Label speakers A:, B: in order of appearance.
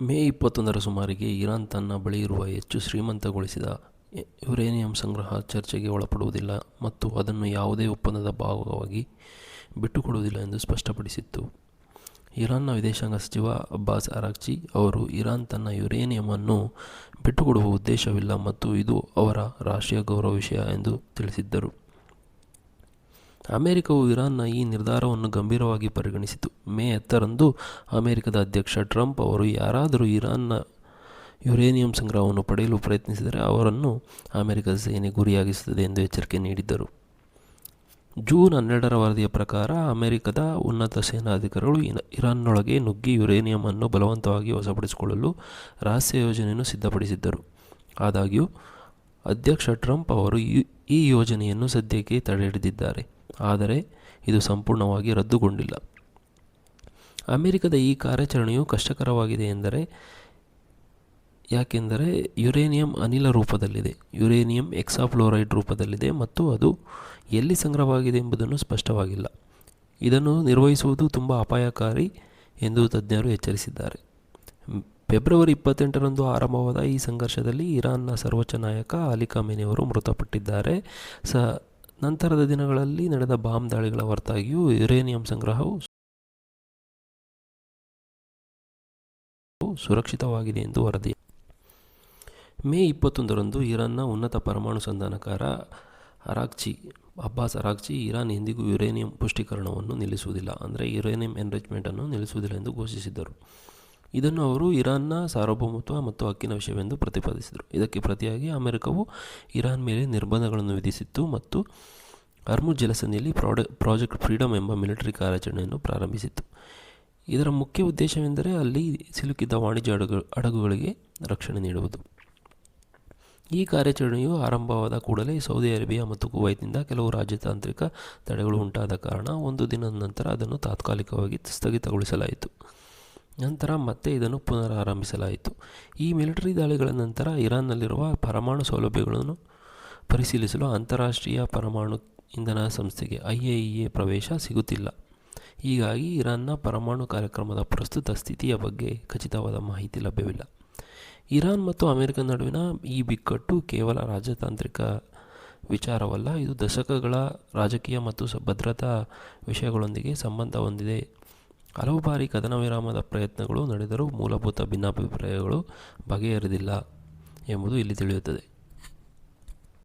A: ಮೇ 21ರ ಸುಮಾರಿಗೆ ಇರಾನ್ ತನ್ನ ಬಳಿ ಇರುವ ಹೆಚ್ಚು ಶ್ರೀಮಂತಗೊಳಿಸಿದ ಯುರೇನಿಯಂ ಸಂಗ್ರಹ ಚರ್ಚೆಗೆ ಒಳಪಡುವುದಿಲ್ಲ ಮತ್ತು ಅದನ್ನು ಯಾವುದೇ ಒಪ್ಪಂದದ ಭಾಗವಾಗಿ ಬಿಟ್ಟುಕೊಡುವುದಿಲ್ಲ ಎಂದು ಸ್ಪಷ್ಟಪಡಿಸಿತ್ತು. ಇರಾನ್ನ ವಿದೇಶಾಂಗ ಸಚಿವ ಅಬ್ಬಾಸ್ ಅರಾಗ್ಚಿ ಅವರು ಇರಾನ್ ತನ್ನ ಯುರೇನಿಯಂ ಬಿಟ್ಟುಕೊಡುವ ಉದ್ದೇಶವಿಲ್ಲ ಮತ್ತು ಇದು ಅವರ ರಾಷ್ಟ್ರೀಯ ಗೌರವ ವಿಷಯ ಎಂದು ತಿಳಿಸಿದ್ದರು. ಅಮೆರಿಕವು ಇರಾನ್ನ ಈ ನಿರ್ಧಾರವನ್ನು ಗಂಭೀರವಾಗಿ ಪರಿಗಣಿಸಿತು. ಮೇ 10ರಂದು ಅಮೆರಿಕದ ಅಧ್ಯಕ್ಷ ಟ್ರಂಪ್ ಅವರು ಯಾರಾದರೂ ಇರಾನ್ನ ಯುರೇನಿಯಂ ಸಂಗ್ರಹವನ್ನು ಪಡೆಯಲು ಪ್ರಯತ್ನಿಸಿದರೆ ಅವರನ್ನು ಅಮೆರಿಕದ ಸೇನೆ ಗುರಿಯಾಗಿಸುತ್ತದೆ ಎಂದು ಎಚ್ಚರಿಕೆ ನೀಡಿದ್ದರು. ಜೂನ್ 12ರ ವರದಿಯ ಪ್ರಕಾರ ಅಮೆರಿಕದ ಉನ್ನತ ಸೇನಾಧಿಕಾರಿಗಳು ಇರಾನ್ನೊಳಗೆ ನುಗ್ಗಿ ಯುರೇನಿಯಂ ಬಲವಂತವಾಗಿ ವಶಪಡಿಸಿಕೊಳ್ಳಲು ರಹಸ್ಯ ಯೋಜನೆಯನ್ನು ಸಿದ್ಧಪಡಿಸಿದ್ದರು. ಆದಾಗ್ಯೂ ಅಧ್ಯಕ್ಷ ಟ್ರಂಪ್ ಅವರು ಈ ಯೋಜನೆಯನ್ನು ಸದ್ಯಕ್ಕೆ ತಡೆಹಿಡಿದಿದ್ದಾರೆ, ಆದರೆ ಇದು ಸಂಪೂರ್ಣವಾಗಿ ರದ್ದುಗೊಂಡಿಲ್ಲ. ಅಮೆರಿಕದ ಈ ಕಾರ್ಯಾಚರಣೆಯು ಕಷ್ಟಕರವಾಗಿದೆ ಯಾಕೆಂದರೆ ಯುರೇನಿಯಂ ಅನಿಲ ರೂಪದಲ್ಲಿದೆ, ಯುರೇನಿಯಂ ಹೆಕ್ಸಾಫ್ಲೋರೈಡ್ ರೂಪದಲ್ಲಿದೆ ಮತ್ತು ಅದು ಎಲ್ಲಿ ಸಂಗ್ರಹವಾಗಿದೆ ಎಂಬುದನ್ನು ಸ್ಪಷ್ಟವಾಗಿಲ್ಲ. ಇದನ್ನು ನಿರ್ವಹಿಸುವುದು ತುಂಬ ಅಪಾಯಕಾರಿ ಎಂದು ತಜ್ಞರು ಎಚ್ಚರಿಸಿದ್ದಾರೆ. ಫೆಬ್ರವರಿ 28ರಂದು ಆರಂಭವಾದ ಈ ಸಂಘರ್ಷದಲ್ಲಿ ಇರಾನ್ನ ಸರ್ವೋಚ್ಚ ನಾಯಕ ಅಲಿ ಖಮೇನಿ ಅವರು ಮೃತಪಟ್ಟಿದ್ದಾರೆ. ನಂತರದ ದಿನಗಳಲ್ಲಿ ನಡೆದ ಬಾಂಬ್ ದಾಳಿಗಳ ಹೊರತಾಗಿಯೂ ಯುರೇನಿಯಂ ಸಂಗ್ರಹವು ಸುರಕ್ಷಿತವಾಗಿದೆ ಎಂದು ವರದಿ. ಮೇ 21ರಂದು ಇರಾನ್ನ ಉನ್ನತ ಪರಮಾಣು ಸಂಧಾನಕಾರ ಅಬ್ಬಾಸ್ ಅರಾಗ್ಚಿ ಇರಾನ್ ಎಂದಿಗೂ ಯುರೇನಿಯಂ ಪುಷ್ಟೀಕರಣವನ್ನು ನಿಲ್ಲಿಸುವುದಿಲ್ಲ, ಯುರೇನಿಯಂ ಎನ್ರಿಚ್ಮೆಂಟನ್ನು ನಿಲ್ಲಿಸುವುದಿಲ್ಲ ಎಂದು ಘೋಷಿಸಿದ್ದರು. ಇದನ್ನು ಅವರು ಇರಾನ್ನ ಸಾರ್ವಭೌಮತ್ವ ಮತ್ತು ಹಕ್ಕಿನ ವಿಷಯವೆಂದು ಪ್ರತಿಪಾದಿಸಿದರು. ಇದಕ್ಕೆ ಪ್ರತಿಯಾಗಿ ಅಮೆರಿಕವು ಇರಾನ್ ಮೇಲೆ ನಿರ್ಬಂಧಗಳನ್ನು ವಿಧಿಸಿತ್ತು ಮತ್ತು ಹರ್ಮುಜ್ ಜಲಸಂಧಿಯಲ್ಲಿ ಪ್ರಾಜೆಕ್ಟ್ ಫ್ರೀಡಮ್ ಎಂಬ ಮಿಲಿಟರಿ ಕಾರ್ಯಾಚರಣೆಯನ್ನು ಪ್ರಾರಂಭಿಸಿತ್ತು. ಇದರ ಮುಖ್ಯ ಉದ್ದೇಶವೆಂದರೆ ಅಲ್ಲಿ ಸಿಲುಕಿದ್ದ ವಾಣಿಜ್ಯ ಹಡಗುಗಳಿಗೆ ರಕ್ಷಣೆ ನೀಡುವುದು. ಈ ಕಾರ್ಯಾಚರಣೆಯು ಆರಂಭವಾದ ಕೂಡಲೇ ಸೌದಿ ಅರೇಬಿಯಾ ಮತ್ತು ಕುವೈತ್ನಿಂದ ಕೆಲವು ರಾಜತಾಂತ್ರಿಕ ತಡೆಗಳು ಉಂಟಾದ ಕಾರಣ ಒಂದು ದಿನದ ನಂತರ ಅದನ್ನು ತಾತ್ಕಾಲಿಕವಾಗಿ ಸ್ಥಗಿತಗೊಳಿಸಲಾಯಿತು. ನಂತರ ಮತ್ತೆ ಇದನ್ನು ಪುನರಾರಂಭಿಸಲಾಯಿತು. ಈ ಮಿಲಿಟರಿ ದಾಳಿಗಳ ನಂತರ ಇರಾನ್ನಲ್ಲಿರುವ ಪರಮಾಣು ಸೌಲಭ್ಯಗಳನ್ನು ಪರಿಶೀಲಿಸಲು ಅಂತಾರಾಷ್ಟ್ರೀಯ ಪರಮಾಣು ಇಂಧನ ಸಂಸ್ಥೆಗೆ IAEA ಪ್ರವೇಶ ಸಿಗುತ್ತಿಲ್ಲ. ಹೀಗಾಗಿ ಇರಾನ್ನ ಪರಮಾಣು ಕಾರ್ಯಕ್ರಮದ ಪ್ರಸ್ತುತ ಸ್ಥಿತಿಯ ಬಗ್ಗೆ ಖಚಿತವಾದ ಮಾಹಿತಿ ಲಭ್ಯವಿಲ್ಲ. ಇರಾನ್ ಮತ್ತು ಅಮೆರಿಕ ನಡುವಿನ ಈ ಬಿಕ್ಕಟ್ಟು ಕೇವಲ ರಾಜತಾಂತ್ರಿಕ ವಿಚಾರವಲ್ಲ, ಇದು ದಶಕಗಳ ರಾಜಕೀಯ ಮತ್ತು ಭದ್ರತಾ ವಿಷಯಗಳೊಂದಿಗೆ ಸಂಬಂಧ ಹೊಂದಿದೆ. ಹಲವು ಬಾರಿ ಕದನ ವಿರಾಮದ ಪ್ರಯತ್ನಗಳು ನಡೆದರೂ ಮೂಲಭೂತ ಭಿನ್ನಾಭಿಪ್ರಾಯಗಳು ಬಗೆಹರಿದಿಲ್ಲ ಎಂಬುದು ಇಲ್ಲಿ ತಿಳಿಯುತ್ತದೆ.